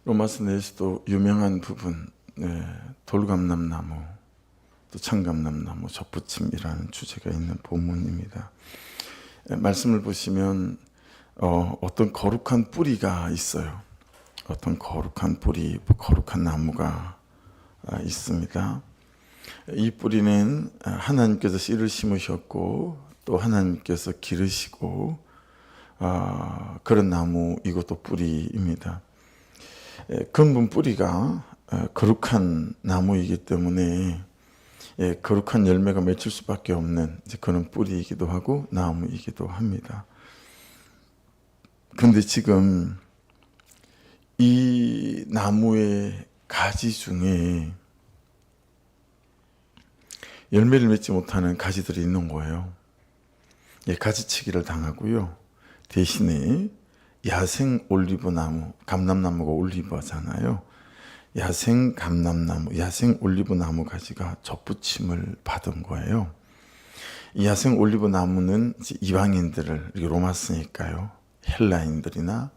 로마서 내에서도 유명한 부분, 돌감람나무, 또 청감람나무, 접붙임이라는 주제가 있는 본문입니다. 말씀을 보시면 어떤 거룩한 뿌리가 있어요. 어떤 거룩한 뿌리, 거룩한 나무가 있습니다. 이 뿌리는 하나님께서 씨를 심으셨고 또 하나님께서 기르시고 그런 나무, 이것도 뿌리입니다. 근본 뿌리가 거룩한 나무이기 때문에 거룩한 열매가 맺힐 수밖에 없는 그런 뿌리이기도 하고 나무이기도 합니다. 그런데 지금 이 나무의 가지 중에 열매를 맺지 못하는 가지들이 있는 거예요. 가지치기를 당하고요. 대신에 야생 올리브나무, 감람나무가 올리브잖아요. 야생 감람나무, 야생 올리브나무 가지가 접붙임을 받은 거예요. 이 야생 올리브나무는 이방인들을, 로마서니까요, 헬라인들이나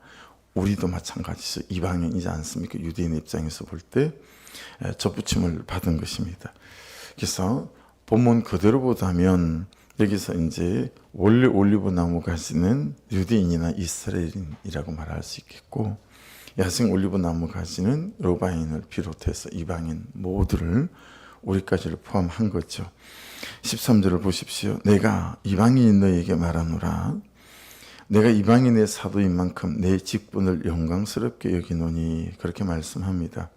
우리도 마찬가지죠. 이방인이지 않습니까? 유대인 입장에서 볼 때 접붙임을 받은 것입니다. 그래서 본문 그대로 보자면 여기서 이제 원래 올리브나무 가지는 유대인이나 이스라엘인이라고 말할 수 있겠고, 야생 올리브나무 가지는 로마인을 비롯해서 이방인 모두를, 우리까지를 포함한 거죠. 13절을 보십시오. 내가 이방인인 너에게 말하노라. 내가 이방인의 사도인 만큼 내 직분을 영광스럽게 여기노니, 그렇게 말씀합니다.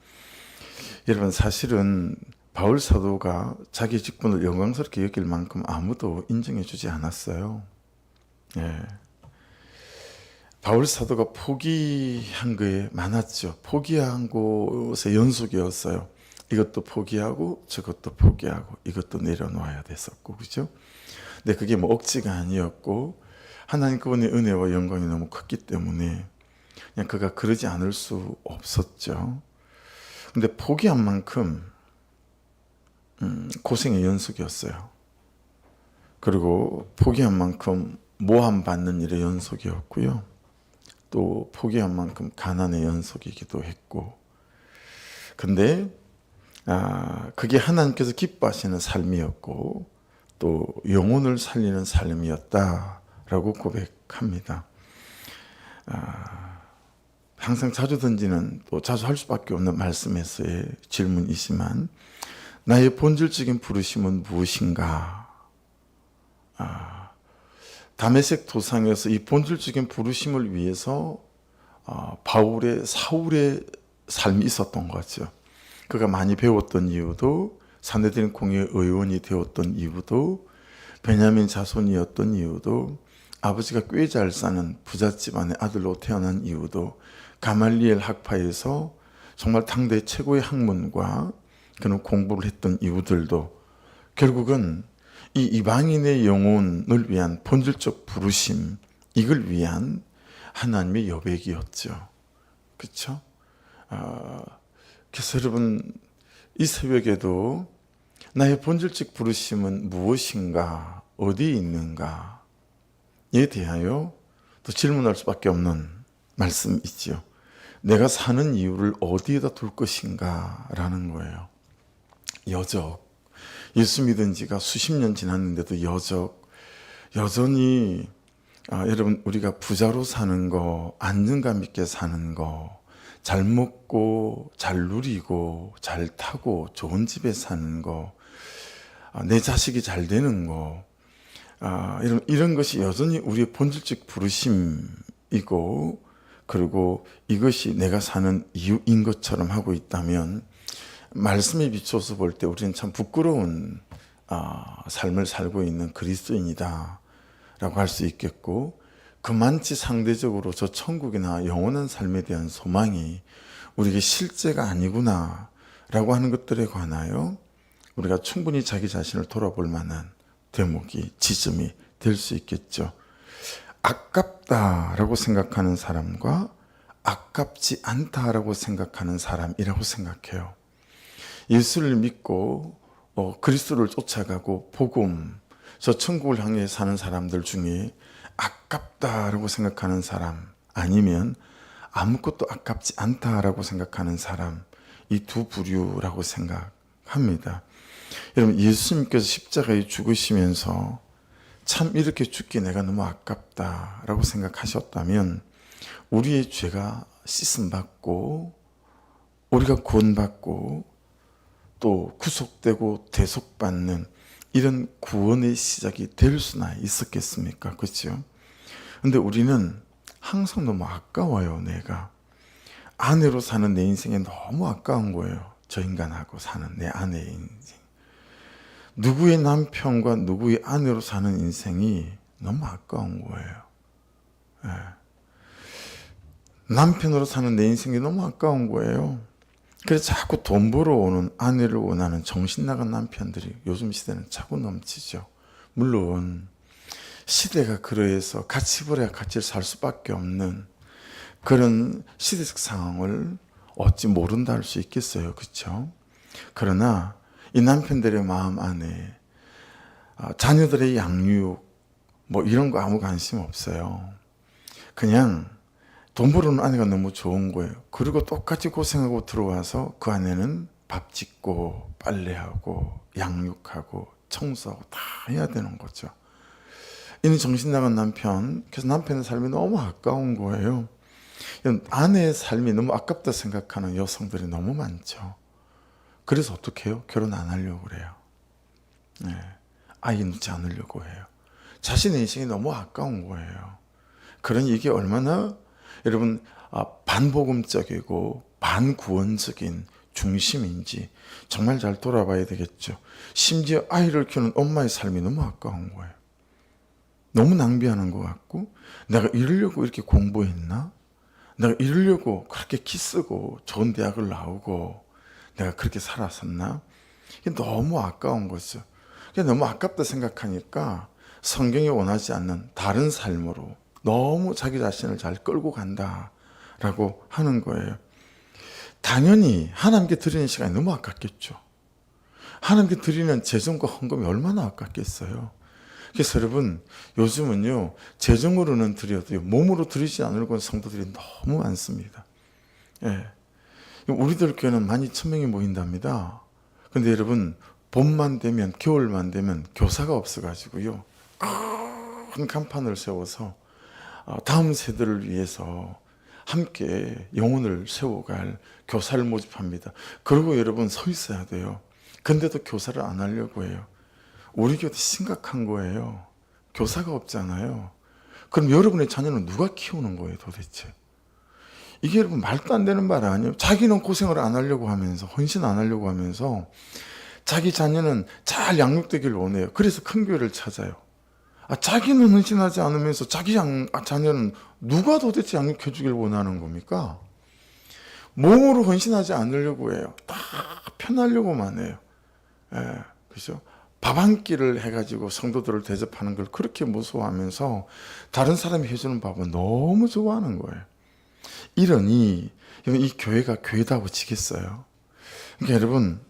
여러분, 사실은 바울 사도가 자기 직분을 영광스럽게 여길 만큼 아무도 인정해 주지 않았어요. 바울 사도가 포기한 거에 많았죠. 포기한 곳의 연속이었어요. 이것도 포기하고 저것도 포기하고 이것도 내려놓아야 됐었고, 그죠? 근데 그게 뭐 억지가 아니었고 하나님 그분의 은혜와 영광이 너무 컸기 때문에 그냥 그가 그러지 않을 수 없었죠. 근데 포기한 만큼 고생의 연속이었어요. 그리고 포기한 만큼 모함받는 일의 연속이었고요. 또 포기한 만큼 가난의 연속이기도 했고, 근데 그게 하나님께서 기뻐하시는 삶이었고 또 영혼을 살리는 삶이었다라고 고백합니다. 항상 자주 던지는, 또 자주 할 수밖에 없는 말씀에서의 질문이지만, 나의 본질적인 부르심은 무엇인가? 다메섹 도상에서 이 본질적인 부르심을 위해서 사울의 삶이 있었던 거죠. 그가 많이 배웠던 이유도, 산헤드린 공회의 의원이 되었던 이유도, 베냐민 자손이었던 이유도, 아버지가 꽤 잘 사는 부잣집안의 아들로 태어난 이유도, 가말리엘 학파에서 정말 당대 최고의 학문과 그런 공부를 했던 이유들도 결국은 이 이방인의 영혼을 위한 본질적 부르심, 이걸 위한 하나님의 여백이었죠. 그렇죠? 그래서 여러분, 이 새벽에도 나의 본질적 부르심은 무엇인가, 어디에 있는가에 대하여 또 질문할 수밖에 없는 말씀이지요. 내가 사는 이유를 어디에다 둘 것인가 라는 거예요. 여적, 예수 믿은 지가 수십 년 지났는데도 여전히 여러분, 우리가 부자로 사는 거, 안정감 있게 사는 거, 잘 먹고 잘 누리고 잘 타고 좋은 집에 사는 거, 내 자식이 잘 되는 거, 이런 것이 여전히 우리의 본질적 부르심이고, 그리고 이것이 내가 사는 이유인 것처럼 하고 있다면, 말씀에 비춰서 볼 때 우리는 참 부끄러운 삶을 살고 있는 그리스도인이다 라고 할 수 있겠고, 그만치 상대적으로 저 천국이나 영원한 삶에 대한 소망이 우리에게 실제가 아니구나 라고 하는 것들에 관하여 우리가 충분히 자기 자신을 돌아볼 만한 대목이, 지점이 될 수 있겠죠. 아깝다라고 생각하는 사람과 아깝지 않다라고 생각하는 사람이라고 생각해요. 예수를 믿고 그리스도를 쫓아가고 복음, 저 천국을 향해 사는 사람들 중에 아깝다라고 생각하는 사람, 아니면 아무것도 아깝지 않다라고 생각하는 사람, 이 두 부류라고 생각합니다. 여러분, 예수님께서 십자가에 죽으시면서 참 이렇게 죽기 내가 너무 아깝다라고 생각하셨다면 우리의 죄가 씻음받고 우리가 구원받고 또 구속되고 대속받는 이런 구원의 시작이 될 수나 있었겠습니까? 그렇죠? 근데 우리는 항상 너무 아까워요. 내가 아내로 사는 내 인생이 너무 아까운 거예요. 저 인간하고 사는 내 아내의 인생, 누구의 남편과 누구의 아내로 사는 인생이 너무 아까운 거예요. 예. 남편으로 사는 내 인생이 너무 아까운 거예요. 그래서 자꾸 돈 벌어오는 아내를 원하는 정신 나간 남편들이 요즘 시대는 자꾸 넘치죠. 물론 시대가 그러해서 같이 벌어야 같이 살 수밖에 없는 그런 시대적 상황을 어찌 모른다 할 수 있겠어요. 그렇죠? 그러나 이 남편들의 마음 안에 자녀들의 양육 뭐 이런 거 아무 관심 없어요. 그냥 돈 벌어오는 아내가 너무 좋은 거예요. 그리고 똑같이 고생하고 들어와서 그 아내는 밥 짓고 빨래하고 양육하고 청소하고 다 해야 되는 거죠. 이는 정신 나간 남편, 그래서 남편의 삶이 너무 아까운 거예요. 아내의 삶이 너무 아깝다 생각하는 여성들이 너무 많죠. 그래서 어떻게 해요? 결혼 안 하려고 그래요. 네. 아이 낳지 않으려고 해요. 자신의 인생이 너무 아까운 거예요. 그러니 이게 얼마나 여러분 반복음적이고 반구원적인 중심인지 정말 잘 돌아봐야 되겠죠. 심지어 아이를 키우는 엄마의 삶이 너무 아까운 거예요. 너무 낭비하는 것 같고, 내가 이러려고 이렇게 공부했나? 내가 이러려고 그렇게 키 쓰고 좋은 대학을 나오고 내가 그렇게 살았었나? 이게 너무 아까운 거죠. 너무 아깝다 생각하니까 성경이 원하지 않는 다른 삶으로 너무 자기 자신을 잘 끌고 간다라고 하는 거예요. 당연히 하나님께 드리는 시간이 너무 아깝겠죠. 하나님께 드리는 재정과 헌금이 얼마나 아깝겠어요. 그래서 여러분, 요즘은요, 재정으로는 드려도요, 몸으로 드리지 않으려고 성도들이 너무 많습니다. 예. 우리들 교회는 12,000명이 모인답니다. 근데 여러분, 봄만 되면, 겨울만 되면 교사가 없어가지고요, 큰 간판을 세워서 다음 세대를 위해서 함께 영혼을 세워갈 교사를 모집합니다. 그리고 여러분 서 있어야 돼요. 근데도 교사를 안 하려고 해요. 우리 교회도 심각한 거예요. 교사가 없잖아요. 그럼 여러분의 자녀는 누가 키우는 거예요, 도대체? 이게 여러분 말도 안 되는 말 아니에요? 자기는 고생을 안 하려고 하면서, 헌신 안 하려고 하면서 자기 자녀는 잘 양육되길 원해요. 그래서 큰 교회를 찾아요. 자기는 헌신하지 않으면서 자기 자녀는 누가 도대체 양육해 주길 원하는 겁니까? 몸으로 헌신하지 않으려고 해요. 다 편하려고만 해요. 예, 그죠? 밥 한 끼를 해가지고 성도들을 대접하는 걸 그렇게 무서워하면서 다른 사람이 해주는 밥은 너무 좋아하는 거예요. 이러니 이 교회가 교회다고 지겠어요. 그러니까 여러분,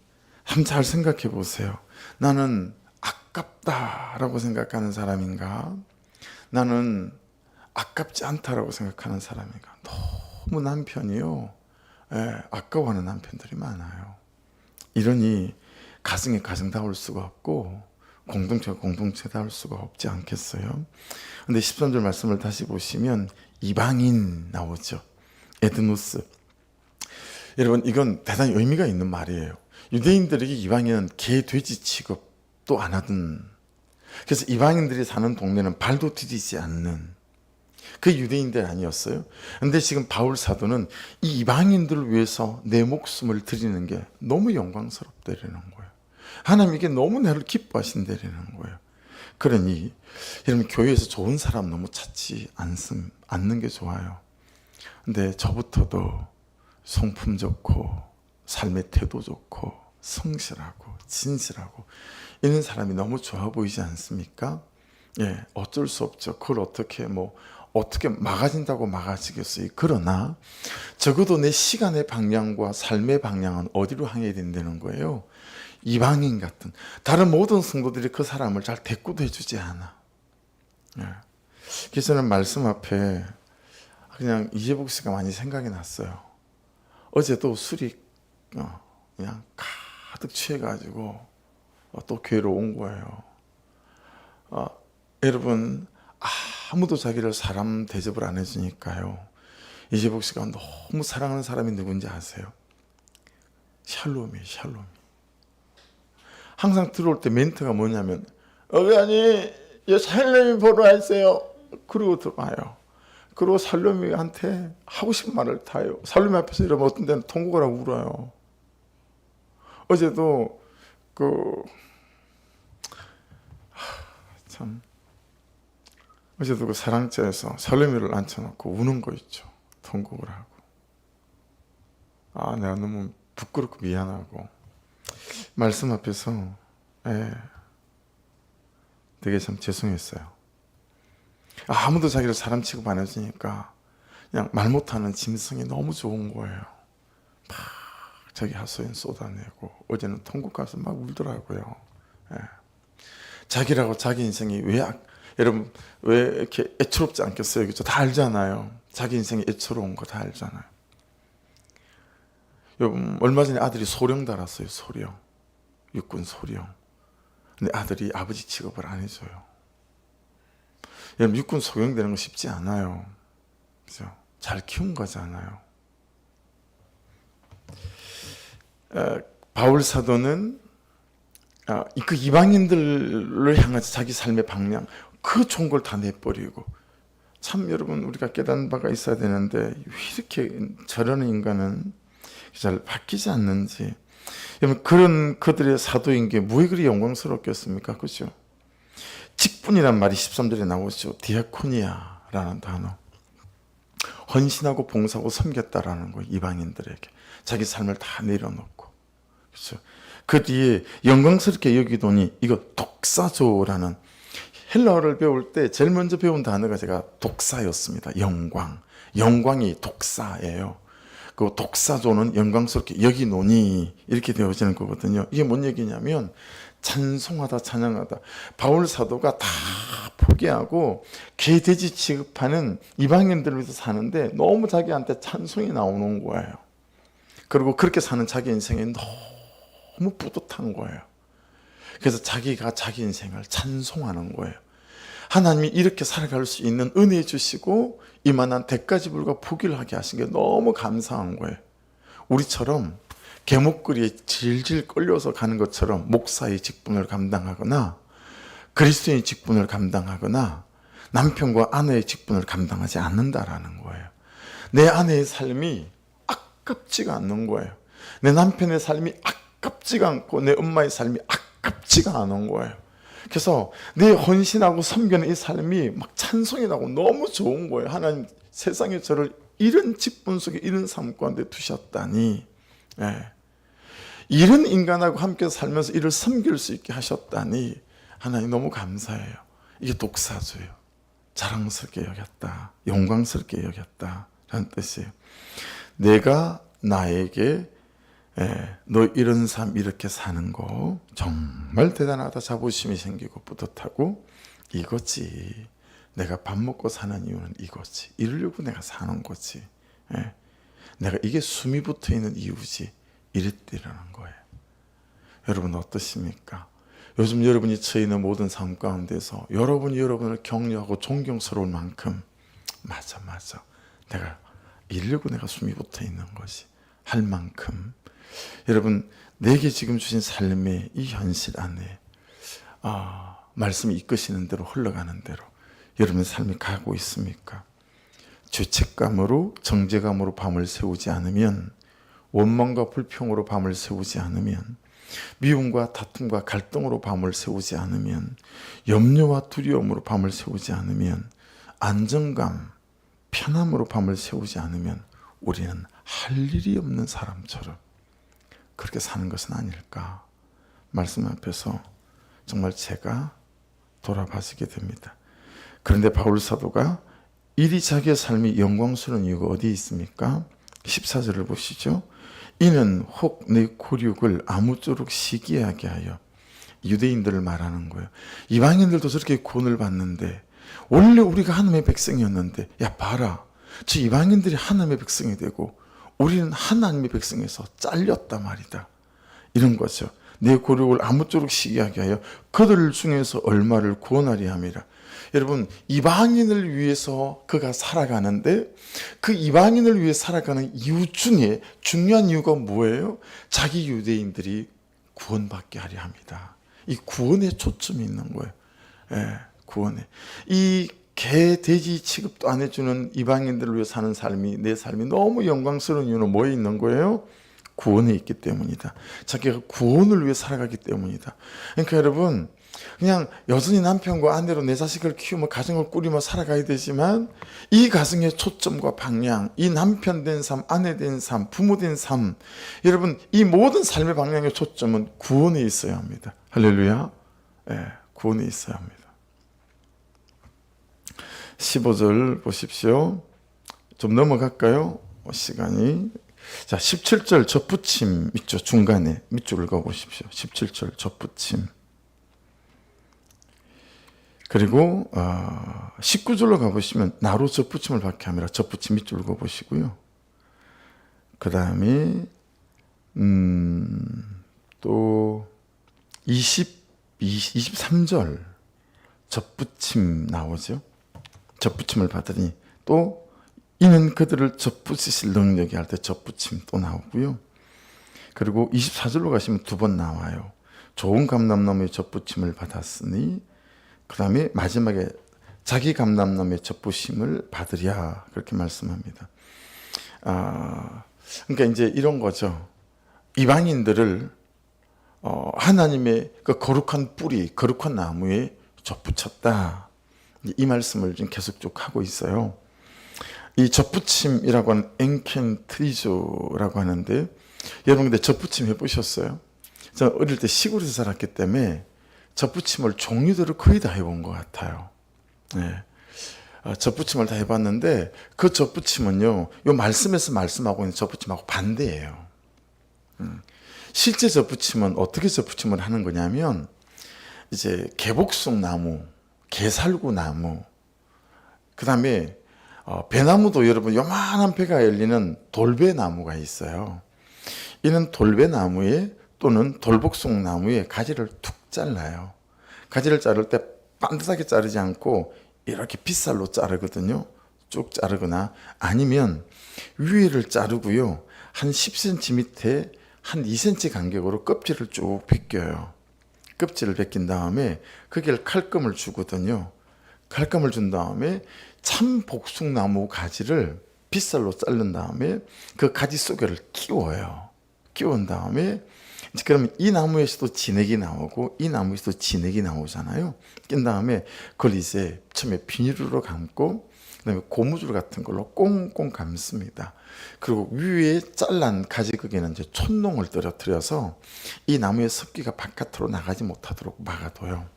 한번 잘 생각해 보세요. 나는 아깝다라고 생각하는 사람인가? 나는 아깝지 않다라고 생각하는 사람인가? 너무 남편이요, 아까워하는 남편들이 많아요. 이러니 가정이 가정다울 수가 없고 공동체가 공동체다울 수가 없지 않겠어요? 근데 13절 말씀을 다시 보시면 이방인 나오죠. 에드노스. 여러분, 이건 대단히 의미가 있는 말이에요. 유대인들에게 이방인은 개, 돼지 취급도 안 하던, 그래서 이방인들이 사는 동네는 발도 디디지 않는 그 유대인들 아니었어요? 근데 지금 바울 사도는 이 이방인들을 위해서 내 목숨을 드리는 게 너무 영광스럽다라는 거예요. 하나님 이게 너무 나를 기뻐하신다라는 거예요. 그러니 여러분, 교회에서 좋은 사람 너무 찾지 않는 게 좋아요. 근데 저부터도 성품 좋고 삶의 태도 좋고 성실하고 진실하고 이런 사람이 너무 좋아 보이지 않습니까? 예, 어쩔 수 없죠. 그걸 어떻게 막아진다고 막아지겠어요. 그러나 적어도 내 시간의 방향과 삶의 방향은 어디로 향해야 된다는 거예요. 이방인 같은, 다른 모든 성도들이 그 사람을 잘 대꾸도 해주지 않아. 예. 그래서 저는 말씀 앞에 그냥 이재복 씨가 많이 생각이 났어요. 어제도 술이 그냥 가득 취해가지고 또 교회로 온 거예요. 여러분, 아무도 자기를 사람 대접을 안 해주니까요. 이재복 씨가 너무 사랑하는 사람이 누군지 아세요? 샬롬이에요. 샬롬이. 항상 들어올 때 멘트가 뭐냐면 어머니 샬롬이 보러 왔어요. 그러고 들어와요. 그리고 살롬이한테 하고 싶은 말을 다 해요. 살롬이 앞에서 이러면 어떤 데는 통곡을 하고 울어요. 어제도 어제도 그 사랑자에서 살롬이를 앉혀놓고 우는 거 있죠. 통곡을 하고. 내가 너무 부끄럽고 미안하고 말씀 앞에서 되게 참 죄송했어요. 아무도 자기를 사람 취급 안 해주니까 그냥 말 못하는 짐승이 너무 좋은 거예요. 막 자기 하소연 쏟아내고 어제는 통곡 가서 막 울더라고요. 자기라고 자기 인생이 여러분 왜 이렇게 애처롭지 않겠어요? 그죠? 다 알잖아요. 자기 인생이 애처로운 거 다 알잖아요. 여러분 얼마 전에 아들이 소령 달았어요. 소령. 육군 소령. 근데 아들이 아버지 취급을 안 해줘요. 여러분 육군 소령되는 거 쉽지 않아요. 그죠? 잘 키운 거잖아요. 바울 사도는 그 이방인들을 향해서 자기 삶의 방향 그 좋은 걸 다 내버리고 참 여러분 우리가 깨닫는 바가 있어야 되는데 왜 이렇게 저런 인간은 잘 바뀌지 않는지. 여러분 그런 그들의 사도인 게 왜 그리 영광스럽겠습니까? 그죠? 직분이란 말이 13절에 나오죠. 디아코니아라는 단어. 헌신하고 봉사하고 섬겼다라는 거예요. 이방인들에게. 자기 삶을 다 내려놓고. 그렇죠? 그 뒤에 영광스럽게 여기더니 이거 독사조라는 헬라어를 배울 때 제일 먼저 배운 단어가 제가 독사였습니다. 영광. 영광이 독사예요. 그 독사조는 영광스럽게 여기노니 이렇게 되어지는 거거든요. 이게 뭔 얘기냐면 찬송하다 찬양하다. 바울 사도가 다 포기하고 개 돼지 취급하는 이방인들을 위해서 사는데 너무 자기한테 찬송이 나오는 거예요. 그리고 그렇게 사는 자기 인생이 너무 뿌듯한 거예요. 그래서 자기가 자기 인생을 찬송하는 거예요. 하나님이 이렇게 살아갈 수 있는 은혜 주시고 이만한 대가지 불과 포기를 하게 하신 게 너무 감사한 거예요. 우리처럼 개목걸이에 질질 끌려서 가는 것처럼 목사의 직분을 감당하거나 그리스도의 직분을 감당하거나 남편과 아내의 직분을 감당하지 않는다라는 거예요. 내 아내의 삶이 아깝지가 않는 거예요. 내 남편의 삶이 아깝지가 않고 내 엄마의 삶이 아깝지가 않은 거예요. 그래서 내 헌신하고 섬기는 이 삶이 막 찬송이 나고 너무 좋은 거예요. 하나님 세상에 저를 이런 직분 속에 이런 삶 가운데 두셨다니. 이런 인간하고 함께 살면서 이를 섬길 수 있게 하셨다니 하나님 너무 감사해요. 이게 독사조예요. 자랑스럽게 여겼다. 영광스럽게 여겼다 라는 뜻이에요. 내가 나에게 너 이런 삶 이렇게 사는 거 정말 대단하다. 자부심이 생기고 뿌듯하고 이거지. 내가 밥 먹고 사는 이유는 이거지. 이러려고 내가 사는 거지. 내가 이게 숨이 붙어 있는 이유지. 이랬더라는 거예요. 여러분 어떠십니까? 요즘 여러분이 처해 있는 모든 삶 가운데서 여러분이 여러분을 격려하고 존경스러울 만큼 맞아 내가 이러려고 내가 숨이 붙어 있는 것이 할 만큼 여러분 내게 지금 주신 삶의 이 현실 안에 말씀이 이끄시는 대로 흘러가는 대로 여러분의 삶이 가고 있습니까? 죄책감으로 정죄감으로 밤을 새우지 않으면 원망과 불평으로 밤을 새우지 않으면 미움과 다툼과 갈등으로 밤을 새우지 않으면 염려와 두려움으로 밤을 새우지 않으면 안정감, 편함으로 밤을 새우지 않으면 우리는 할 일이 없는 사람처럼 그렇게 사는 것은 아닐까. 말씀 앞에서 정말 제가 돌아봐지게 됩니다. 그런데 바울 사도가 이리 자기의 삶이 영광스러운 이유가 어디 있습니까? 14절을 보시죠. 이는 혹 내 굴육을 아무쪼록 시기하게 하여 유대인들을 말하는 거예요. 이방인들도 저렇게 구원을 받는데 원래 우리가 하나님의 백성이었는데 야 봐라 저 이방인들이 하나님의 백성이 되고 우리는 하나님의 백성에서 잘렸단 말이다. 이런 거죠. 내 고력을 아무쪼록 시기하게 하여 그들 중에서 얼마를 구원하리 함이라. 여러분, 이방인을 위해서 그가 살아가는데 그 이방인을 위해 살아가는 이유 중에 중요한 이유가 뭐예요? 자기 유대인들이 구원받게 하려 합니다. 이 구원에 초점이 있는 거예요. 예, 구원에. 이 개, 돼지 취급도 안 해주는 이방인들을 위해 사는 삶이, 내 삶이 너무 영광스러운 이유는 뭐에 있는 거예요? 구원에 있기 때문이다. 자기가 구원을 위해 살아가기 때문이다. 그러니까 여러분, 그냥 여전히 남편과 아내로 내 자식을 키우며 가정을 꾸리며 살아가야 되지만 이 가정의 초점과 방향, 이 남편 된 삶, 아내 된 삶, 부모 된 삶, 여러분 이 모든 삶의 방향의 초점은 구원에 있어야 합니다. 할렐루야. 네, 구원에 있어야 합니다. 15절 보십시오. 좀 넘어갈까요? 시간이. 자, 17절 접붙임 있죠. 중간에 밑줄 읽어보십시오. 17절 접붙임. 그리고 19절로 가보시면 나로 접붙임을 받게 함이라. 접붙임 밑줄 읽어보시고요. 그 다음에 또 23절 접붙임 나오죠. 접붙임을 받으니 또 이는 그들을 접붙이실 능력이 할 때 접붙임 또 나오고요. 그리고 24절로 가시면 두 번 나와요. 좋은 감람나무의 접붙임을 받았으니 그 다음에 마지막에 자기 감람나무의 접붙임을 받으랴 그렇게 말씀합니다. 그러니까 이제 이런 거죠. 이방인들을 하나님의 그 거룩한 뿌리, 거룩한 나무에 접붙였다. 이 말씀을 지금 계속 쭉 하고 있어요. 이 접붙임이라고 하는 엔켄트리조라고 하는데 여러분 근데 접붙임 해보셨어요? 저는 어릴 때 시골에서 살았기 때문에 접붙임을 종류들을 거의 다 해본 것 같아요. 네. 접붙임을 다 해봤는데 그 접붙임은요, 이 말씀에서 말씀하고 있는 접붙임하고 반대예요. 실제 접붙임은 어떻게 접붙임을 하는 거냐면 이제 개복숭 나무, 개살구 나무, 그 다음에 배나무도 여러분 요만한 배가 열리는 돌배나무가 있어요. 이는 돌배나무에 또는 돌복숭 나무에 가지를 툭 잘라요. 가지를 자를 때 반듯하게 자르지 않고 이렇게 빗살로 자르거든요. 쭉 자르거나 아니면 위를 자르고요. 한 10cm 밑에 한 2cm 간격으로 껍질을 쭉 벗겨요. 껍질을 벗긴 다음에 거기를 칼금을 주거든요. 칼금을 준 다음에 참복숭나무 가지를 빗살로 자른 다음에 그 가지 속에를 끼워요. 끼운 다음에 이제 그러면 이 나무에서도 진액이 나오고 이 나무에서도 진액이 나오잖아요. 낀 다음에 그걸 이제 처음에 비닐로 감고 그다음에 고무줄 같은 걸로 꽁꽁 감습니다. 그리고 위에 잘란 가지 거기는 이제 촛농을 떨어뜨려서 이 나무의 습기가 바깥으로 나가지 못하도록 막아둬요.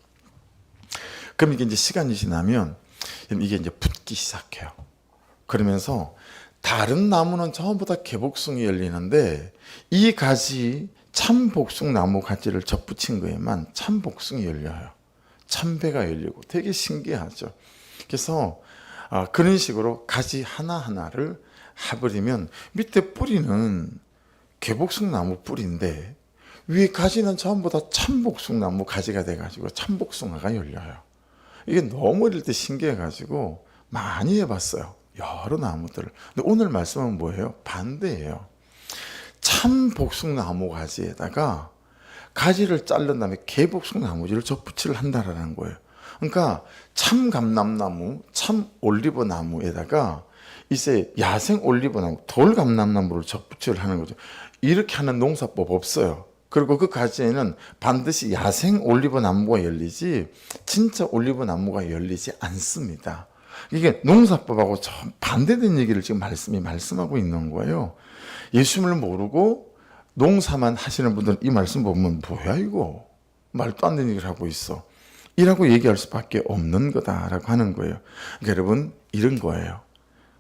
그럼 이게 이제 시간이 지나면 이게 이제 붙기 시작해요. 그러면서 다른 나무는 전부 다 개복숭이 열리는데 이 가지 참복숭나무 가지를 접붙인 거에만 참복숭이 열려요. 참배가 열리고 되게 신기하죠. 그래서 그런 식으로 가지 하나하나를 해버리면 밑에 뿌리는 개복숭나무 뿌리인데 위에 가지는 전부 다 참복숭나무 가지가 돼가지고 참복숭아가 열려요. 이게 너무 어릴 때 신기해가지고 많이 해봤어요. 여러 나무들을. 근데 오늘 말씀은 뭐예요? 반대예요. 참복숭나무 가지에다가 가지를 자른 다음에 개복숭나무지를 접붙이를 한다라는 거예요. 그러니까 참감람나무, 참올리브나무에다가 이제 야생 올리브나무, 돌감람나무를 접붙이를 하는 거죠. 이렇게 하는 농사법 없어요. 그리고 그 가지에는 반드시 야생 올리브나무가 열리지 진짜 올리브나무가 열리지 않습니다. 이게 농사법하고 좀 반대된 얘기를 지금 말씀하고 있는 거예요. 예수님을 모르고 농사만 하시는 분들은 이 말씀 보면 뭐야 이거 말도 안 되는 얘기를 하고 있어 이라고 얘기할 수밖에 없는 거다라고 하는 거예요. 그러니까 여러분 이런 거예요.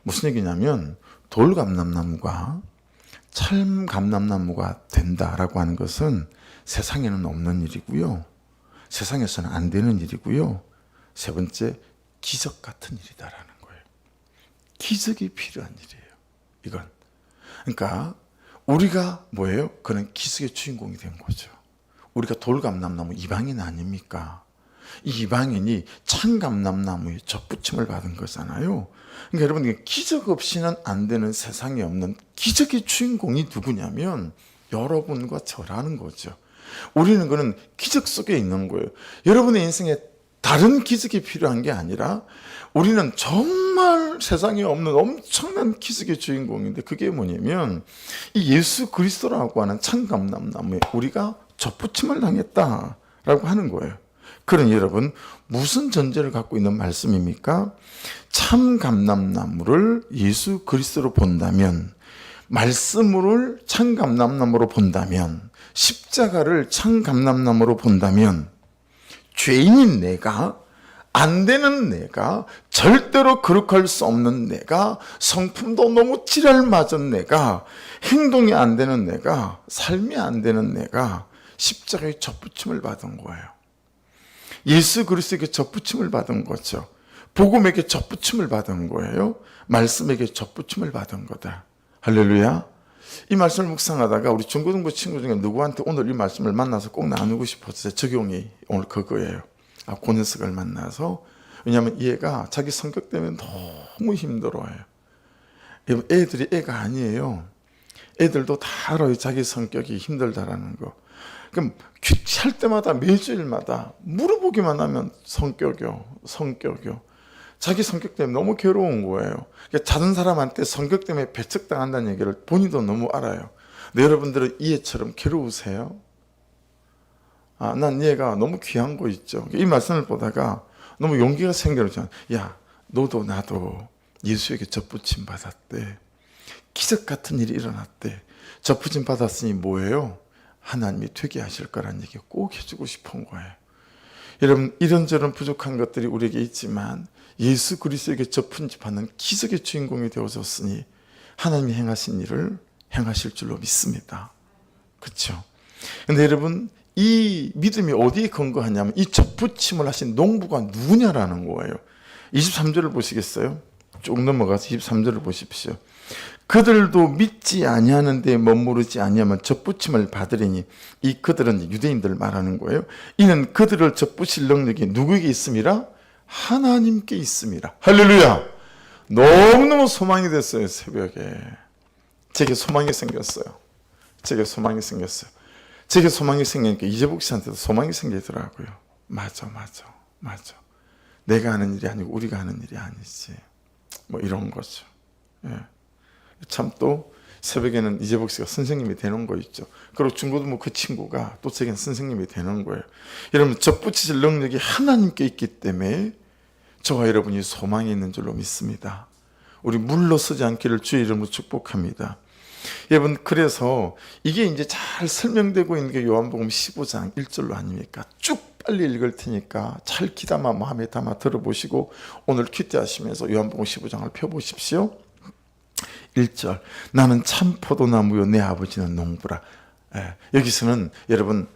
무슨 얘기냐면 돌감람나무가 참감람나무가 된다라고 하는 것은 세상에는 없는 일이고요. 세상에서는 안 되는 일이고요. 세 번째 기적 같은 일이다라는 거예요. 기적이 필요한 일이에요. 이건. 그러니까 우리가 뭐예요? 그런 기적의 주인공이 된 거죠. 우리가 돌감람나무 이방인 아닙니까? 이 이방인이 참감람나무에 접붙임을 받은 거잖아요. 그러니까 여러분, 기적 없이는 안 되는 세상에 없는 기적의 주인공이 누구냐면 여러분과 저라는 거죠. 우리는 그는 기적 속에 있는 거예요. 여러분의 인생에 다른 기적이 필요한 게 아니라 우리는 정말 세상에 없는 엄청난 기적의 주인공인데, 그게 뭐냐면 이 예수 그리스도라고 하는 참감람나무에 우리가 접붙임을 당했다라고 하는 거예요. 그러니 여러분, 무슨 전제를 갖고 있는 말씀입니까? 참감람나무를 예수 그리스도로 본다면, 말씀을 참감람나무로 본다면, 십자가를 참감람나무로 본다면, 죄인인 내가, 안 되는 내가, 절대로 거룩할 수 없는 내가, 성품도 너무 지랄맞은 내가, 행동이 안 되는 내가, 삶이 안 되는 내가 십자가에 접붙임을 받은 거예요. 예수 그리스도에게 접붙임을 받은 거죠. 복음에게 접붙임을 받은 거예요. 말씀에게 접붙임을 받은 거다. 할렐루야. 이 말씀을 묵상하다가 우리 중고등부 친구 중에 누구한테 오늘 이 말씀을 만나서 꼭 나누고 싶었어요. 적용이 오늘 그거예요. 그 녀석을 만나서. 왜냐하면 얘가 자기 성격 때문에 너무 힘들어해요. 애들이 애가 아니에요. 애들도 다 알아요. 자기 성격이 힘들다라는 거. 그럼 할 때마다 매주일마다 물어보기만 하면 성격이요. 자기 성격 때문에 너무 괴로운 거예요. 그러니까 다른 사람한테 성격 때문에 배척당한다는 얘기를 본인도 너무 알아요. 근데 여러분들은 이 애처럼 괴로우세요? 난 얘가 너무 귀한 거 있죠. 이 말씀을 보다가 너무 용기가 생겨서, 야, 너도 나도 예수에게 접붙임 받았대. 기적 같은 일이 일어났대. 접붙임 받았으니 뭐예요? 하나님이 되게 하실 거라는 얘기 꼭 해주고 싶은 거예요. 여러분, 이런저런 부족한 것들이 우리에게 있지만 예수 그리스도에게 접붙임 받는 기적의 주인공이 되어줬으니 하나님이 행하신 일을 행하실 줄로 믿습니다. 그렇죠? 근데 여러분, 이 믿음이 어디에 근거하냐면 이 접붙임을 하신 농부가 누구냐라는 거예요. 23절을 보시겠어요? 쭉 넘어가서 23절을 보십시오. 그들도 믿지 아니하는데 머무르지 아니하면 접붙임을 받으리니, 이 그들은 유대인들 말하는 거예요. 이는 그들을 접붙일 능력이 누구에게 있음이라? 하나님께 있음이라. 할렐루야. 너무너무 소망이 됐어요. 새벽에 제게 소망이 생겼어요. 제게 소망이 생기니까 이재복 씨한테도 소망이 생기더라고요. 맞아. 내가 하는 일이 아니고 우리가 하는 일이 아니지. 뭐 이런 거죠. 예. 참 또 새벽에는 이재복 씨가 선생님이 되는 거 있죠. 그리고 중고등부 그 친구가 또 제겐 선생님이 되는 거예요. 여러분, 접붙이실 능력이 하나님께 있기 때문에 저와 여러분이 소망이 있는 줄로 믿습니다. 우리 물러서지 않기를 주의 이름으로 축복합니다. 여러분, 그래서 이게 이제 잘 설명되고 있는 게 요한복음 15장 1절로 아닙니까? 쭉 빨리 읽을 테니까 잘 귀담아 마음에 담아 들어보시고 오늘 큐티하시면서 요한복음 15장을 펴보십시오. 1절, 나는 참 포도나무요 내 아버지는 농부라. 여기서는 여러분,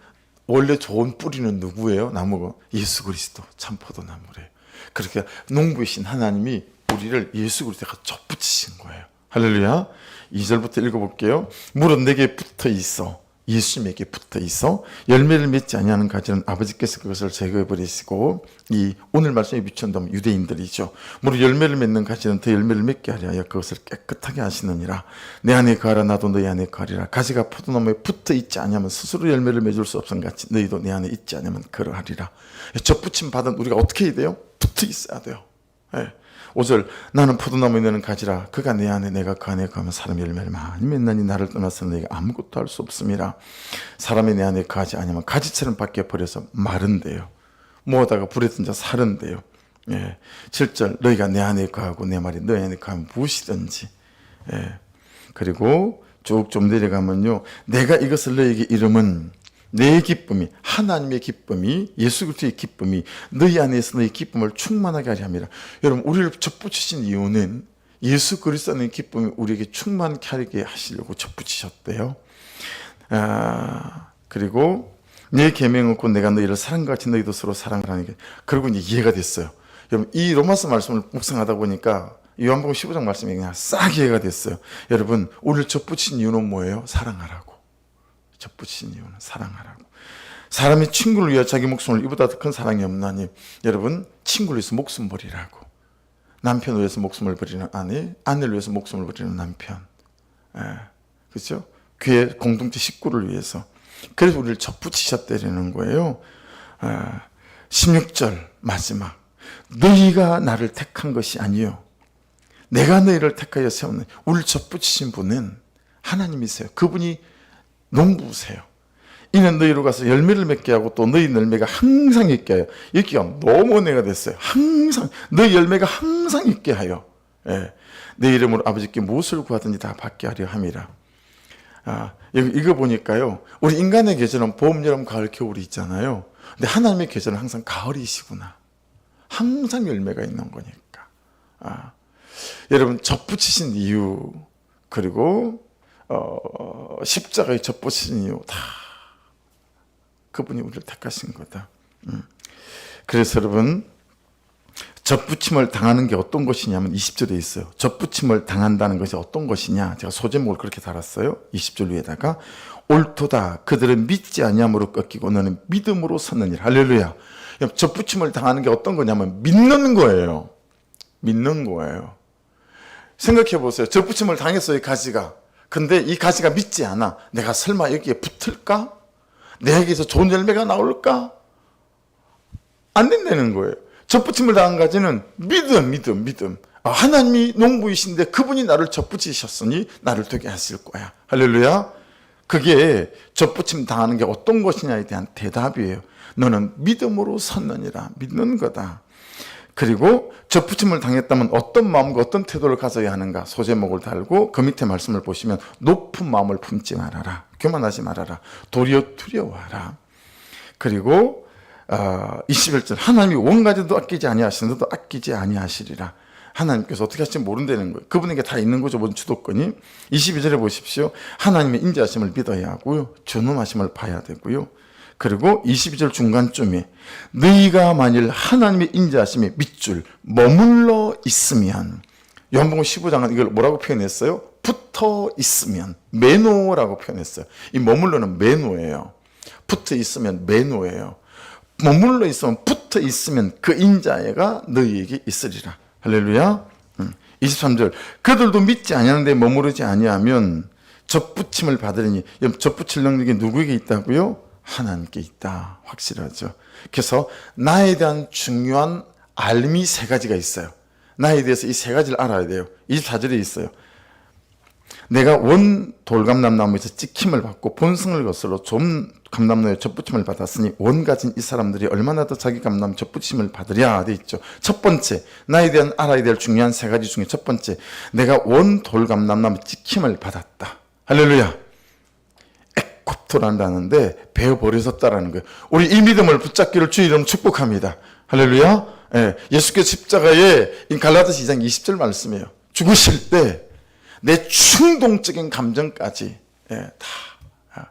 원래 좋은 뿌리는 누구예요? 나무가 예수 그리스도 참 포도나무래요. 그렇게 농부이신 하나님이 우리를 예수 그리스도가 접붙이신 거예요. 할렐루야. 2절부터 읽어볼게요. 물은 내게 붙어 있어, 예수님에게 붙어 있어 열매를 맺지 아니하는 가지는 아버지께서 그것을 제거해 버리시고, 이 오늘 말씀에 비춘다면 유대인들이죠. 무릇 열매를 맺는 가지는 더 열매를 맺게 하려 하여 그것을 깨끗하게 하시느니라. 내 안에 거하라 나도 너희 안에 거하리라. 가지가 포도나무에 붙어 있지 아니하면 스스로 열매를 맺을 수 없음 같이 너희도 내 안에 있지 않으면 그러하리라. 접붙임 받은 우리가 어떻게 해야 돼요? 붙어 있어야 돼요. 5절, 나는 포도나무에 내는 가지라. 그가 내 안에 내가 그 안에 거하면 사람의 열매를 많이 맺나니 나를 떠나서는 너희가 아무것도 할 수 없음이라. 사람이 내 안에 거하지 아니하면 가지처럼 밖에 버려서 마른대요. 모으다가 불에 던져 사른대요. 7절, 너희가 내 안에 거하고 내 말이 너희 안에 거하면 무엇이든지. 그리고 쭉 좀 내려가면요, 내가 이것을 너희에게 이름은 내 기쁨이, 하나님의 기쁨이, 예수 그리스도의 기쁨이 너희 안에서 너희 기쁨을 충만하게 하려 함이라. 여러분, 우리를 접붙이신 이유는 예수 그리스도의 기쁨이 우리에게 충만케 하게 하시려고 접붙이셨대요. 그리고 내 계명은 곧 내가 너희를 사랑같이 너희도 서로 사랑하라는 게, 그리고 이제 이해가 됐어요. 여러분, 이 로마서 말씀을 묵상하다 보니까 요한복음 15장 말씀이 그냥 싹 이해가 됐어요. 여러분, 우리를 접붙인 이유는 뭐예요? 사랑하라고. 접붙인 이유는 사랑하라고. 사람이 친구를 위하여 자기 목숨을 이보다 더 큰 사랑이 없나니, 여러분, 친구를 위해서 목숨 버리라고. 남편을 위해서 목숨을 버리는 아내, 아내를 위해서 목숨을 버리는 남편. 그렇죠? 교회 공동체 식구를 위해서. 그래서 우리를 접붙이셨다는 거예요. 16절 마지막. 너희가 나를 택한 것이 아니요 내가 너희를 택하여 세웠네. 우리를 접붙이신 분은 하나님이세요. 그분이 농부세요. 이는 너희로 가서 열매를 맺게 하고 또 너희 열매가 항상 있게 하여. 여기가 너무 은혜가 됐어요. 항상 너희 열매가 항상 있게 하여. 내 이름으로 아버지께 무엇을 구하든지 다 받게 하려 함이라. 이거 보니까요, 우리 인간의 계절은 봄, 여름, 가을, 겨울이 있잖아요. 근데 하나님의 계절은 항상 가을이시구나. 항상 열매가 있는 거니까. 여러분, 접붙이신 이유, 그리고 십자가에 접붙이신 이유, 다 그분이 우리를 택하신 거다. 그래서 여러분, 접붙임을 당하는 게 어떤 것이냐면 20절에 있어요. 접붙임을 당한다는 것이 어떤 것이냐. 제가 소제목을 그렇게 달았어요. 20절 위에다가 옳도다. 그들은 믿지 아니함으로 꺾이고 너는 믿음으로 섰느니라. 할렐루야. 접붙임을 당하는 게 어떤 거냐면 믿는 거예요. 믿는 거예요. 생각해 보세요. 접붙임을 당했어요, 이 가지가. 근데 이 가지가 믿지 않아. 내가 설마 여기에 붙을까? 내게서 좋은 열매가 나올까? 안 된다는 거예요. 접붙임을 당한 가지는 믿음. 하나님이 농부이신데 그분이 나를 접붙이셨으니 나를 되게 하실 거야. 할렐루야. 그게 접붙임 당하는 게 어떤 것이냐에 대한 대답이에요. 너는 믿음으로 섰느니라. 믿는 거다. 그리고 접붙임을 당했다면 어떤 마음과 어떤 태도를 가져야 하는가. 소제목을 달고 그 밑에 말씀을 보시면 높은 마음을 품지 말아라. 교만하지 말아라. 도리어 두려워하라. 그리고 21절 하나님이 원가지도 아끼지 아니하시는데도 아끼지 아니하시리라. 하나님께서 어떻게 하실지 모른다는 거예요. 그분에게 다 있는 거죠, 모든 주도권이. 22절에 보십시오. 하나님의 인자하심을 믿어야 하고요, 존엄하심을 봐야 되고요. 그리고 22절 중간쯤에 너희가 만일 하나님의 인자하심에 밑줄 머물러 있으면, 요한복음 15장은 이걸 뭐라고 표현했어요? 붙어 있으면, 매노라고 표현했어요. 이 머물러는 매노예요. 붙어 있으면 매노예요. 머물러 있으면, 붙어 있으면 그 인자가 너희에게 있으리라. 할렐루야. 23절 그들도 믿지 아니하는데 머무르지 아니하면 접붙임을 받으리니. 접붙일 능력이 누구에게 있다고요? 하나님께 있다. 확실하죠. 그래서 나에 대한 중요한 알미 세 가지가 있어요. 나에 대해서 이 세 가지를 알아야 돼요. 24절에 있어요. 내가 원 돌감람나무에서 찍힘을 받고 본성을 거슬러 좀 감람나무에 접붙임을 받았으니 원 가진 이 사람들이 얼마나 더 자기 감람 접붙임을 받으랴 돼 있죠. 첫 번째, 나에 대한 알아야 될 중요한 세 가지 중에 첫 번째, 내가 원 돌감람나무 찍힘을 받았다. 할렐루야. 에코토란다는데 베어버리셨다라는 거예요. 우리 이 믿음을 붙잡기를 주의 이름 축복합니다. 할렐루야. 예수께서 십자가에 갈라디아서 2장 20절 말씀이에요. 죽으실 때 내 충동적인 감정까지 다.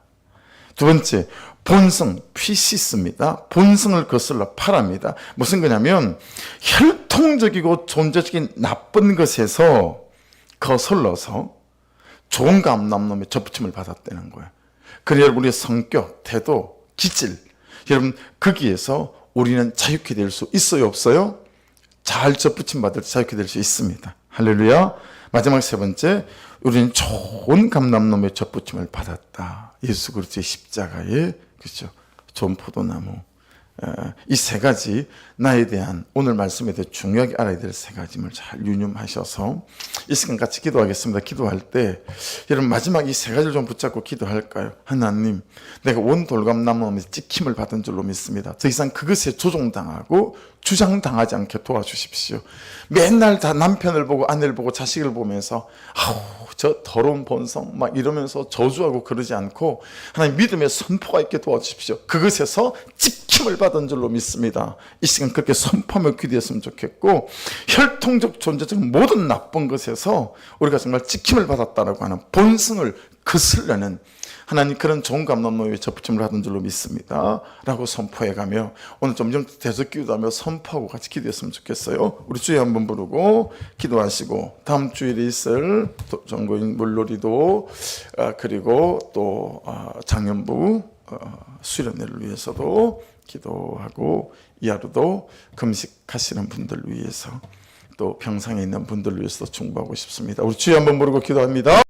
두 번째, 본성, 피시스입니다. 본성을 거슬러 파랍니다. 무슨 거냐면 혈통적이고 존재적인 나쁜 것에서 거슬러서 좋은 감람나무에 접붙임을 받았다는 거예요. 그래야 우리의 성격, 태도, 기질, 여러분 거기에서 우리는 자유케 될 수 있어요, 없어요? 잘 접붙임 받을 때 자유케 될 수 있습니다. 할렐루야. 마지막 세 번째, 우리는 좋은 감람나무에 접붙임을 받았다. 예수 그리스도의 십자가에, 그렇죠, 좋은 포도나무. 이 세 가지, 나에 대한 오늘 말씀에 대해 중요하게 알아야 될 세 가지를 잘 유념하셔서 이 시간 같이 기도하겠습니다. 기도할 때 여러분 마지막 이 세 가지를 좀 붙잡고 기도할까요? 하나님, 내가 원 돌감나무에서 찍힘을 받은 줄로 믿습니다. 더 이상 그것에 조종당하고 주장당하지 않게 도와주십시오. 맨날 다 남편을 보고 아내를 보고 자식을 보면서 아우 저 더러운 본성 막 이러면서 저주하고 그러지 않고 하나님 믿음의 선포가 있게 도와주십시오. 그것에서 찍힘을 받은 줄로 믿습니다. 이 시간 그렇게 선포하며 기도했으면 좋겠고, 혈통적 존재적 모든 나쁜 것에서 속에서 우리가 정말 지킴을 받았다라고 하는 본성을 거슬려는 하나님 그런 좋은 감람노에 접붙임을 하던 줄로 믿습니다 라고 선포해가며 오늘 점점 대적 기도하며 선포하고 같이 기도했으면 좋겠어요. 우리 주여 한번 부르고 기도하시고 다음 주일에 있을 전고인 물놀이도 그리고 또 장년부 수련회를 위해서도 기도하고 이 하루도 금식하시는 분들 위해서 또 병상에 있는 분들 위해서도 충고하고 싶습니다. 우리 주여 한번 부르고 기도합니다.